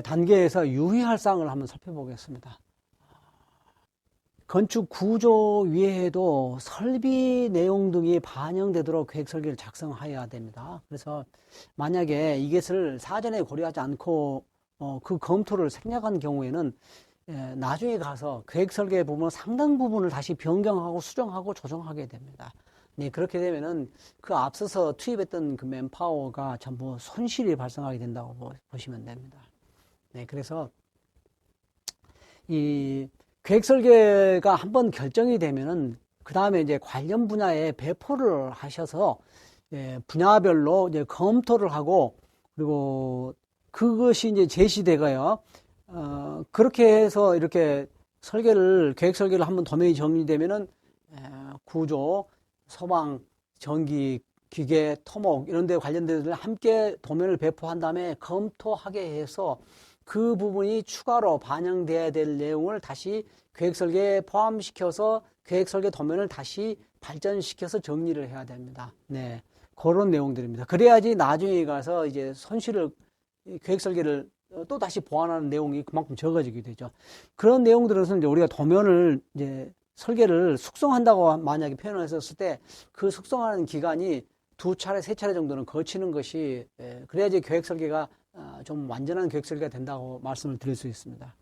단계에서 유의할 사항을 한번 살펴보겠습니다. 건축 구조 위에도 설비 내용 등이 반영되도록 계획 설계를 작성하여야 됩니다. 그래서 만약에 이것을 사전에 고려하지 않고 그 검토를 생략한 경우에는 나중에 가서 계획 설계 부분 상당 부분을 다시 변경하고 수정하고 조정하게 됩니다. 네, 그렇게 되면은 그 앞서서 투입했던 그 맨파워가 전부 손실이 발생하게 된다고 보시면 됩니다. 네, 그래서 이 계획 설계가 한번 결정이 되면은 그 다음에 이제 관련 분야에 배포를 하셔서 분야별로 이제 검토를 하고, 그리고 그것이 이제 제시되고요. 그렇게 해서 이렇게 계획 설계를 한번 도면이 정리되면은 구조, 소방, 전기, 기계, 토목 이런 데 관련된 함께 도면을 배포한 다음에 검토하게 해서 그 부분이 추가로 반영돼야 될 내용을 다시 계획 설계에 포함시켜서 계획 설계 도면을 다시 발전시켜서 정리를 해야 됩니다. 네. 그런 내용들입니다. 그래야지 나중에 가서 이제 계획 설계를 또 다시 보완하는 내용이 그만큼 적어지게 되죠. 그런 내용들은 이제 우리가 도면을 이제 설계를 숙성한다고 만약에 표현을 했었을 때 그 숙성하는 기간이 2차례, 3차례 정도는 거치는 것이 그래야지 계획 설계가 좀 완전한 계획 설계가 된다고 말씀을 드릴 수 있습니다.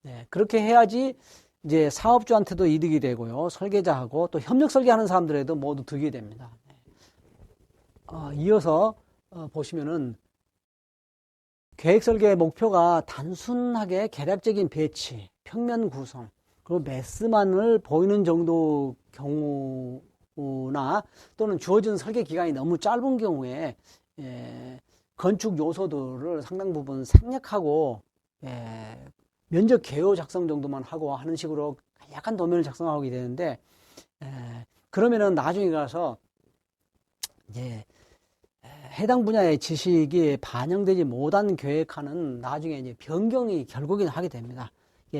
네, 그렇게 해야지 이제 사업주한테도 이득이 되고요. 설계자하고 또 협력 설계하는 사람들에도 모두 득이 됩니다. 이어서 보시면은 계획 설계의 목표가 단순하게 계략적인 배치, 평면 구성, 그리고 메스만을 보이는 정도 경우나 또는 주어진 설계 기간이 너무 짧은 경우에 건축 요소들을 상당 부분 생략하고 면적 개요 작성 정도만 하고 하는 식으로 약간 도면을 작성하게 되는데, 그러면은 나중에 가서 이제 해당 분야의 지식이 반영되지 못한 계획하는 나중에 이제 변경이 결국에는 하게 됩니다.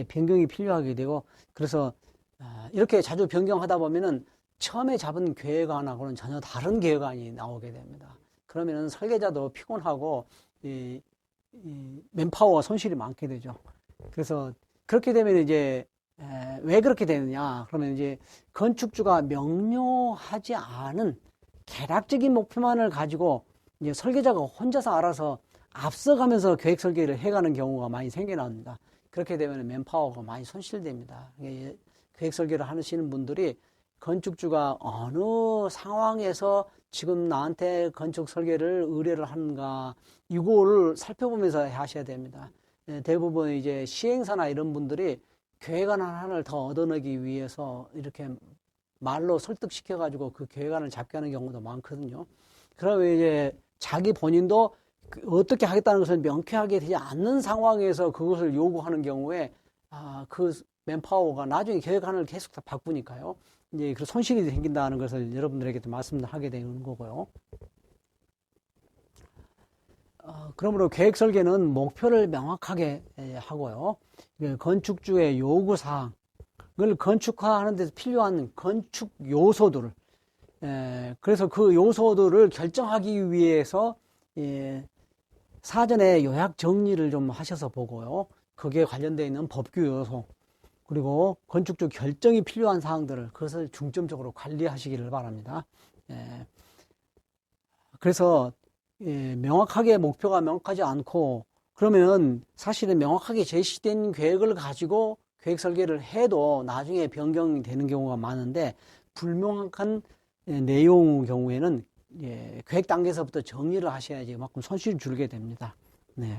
변경이 필요하게 되고, 그래서 이렇게 자주 변경하다 보면은 처음에 잡은 계획안하고는 전혀 다른 계획안이 나오게 됩니다. 그러면은 설계자도 피곤하고 이 맨파워 손실이 많게 되죠. 그래서 그렇게 되면 이제 왜 그렇게 되느냐? 그러면 이제 건축주가 명료하지 않은 계략적인 목표만을 가지고 이제 설계자가 혼자서 알아서 앞서가면서 계획 설계를 해가는 경우가 많이 생겨납니다. 그렇게 되면 맨파워가 많이 손실됩니다. 계획 설계를 하시는 분들이 건축주가 어느 상황에서 지금 나한테 건축 설계를 의뢰를 하는가, 이거를 살펴보면서 하셔야 됩니다. 대부분 이제 시행사나 이런 분들이 계획안 하나를 더 얻어내기 위해서 이렇게 말로 설득시켜가지고 그 계획안을 잡게 하는 경우도 많거든요. 그러면 이제 자기 본인도 어떻게 하겠다는 것을 명쾌하게 되지 않는 상황에서 그것을 요구하는 경우에 그 맨파워가 나중에 계획안을 계속 다 바꾸니까요. 이제 그 손실이 생긴다는 것을 여러분들에게 말씀하게 되는 거고요. 그러므로 계획 설계는 목표를 명확하게 하고요. 건축주의 요구사항을 건축화하는 데서 필요한 건축 요소들을, 그래서 그 요소들을 결정하기 위해서 사전에 요약 정리를 좀 하셔서 보고요. 거기에 관련되어 있는 법규 요소, 그리고 건축주 결정이 필요한 사항들을 그것을 중점적으로 관리하시기를 바랍니다. 그래서 명확하게 목표가 명확하지 않고, 그러면 사실은 명확하게 제시된 계획을 가지고 계획 설계를 해도 나중에 변경이 되는 경우가 많은데, 불명확한 내용 경우에는 계획 단계에서부터 정리를 하셔야지 그만큼 손실이 줄게 됩니다. 네.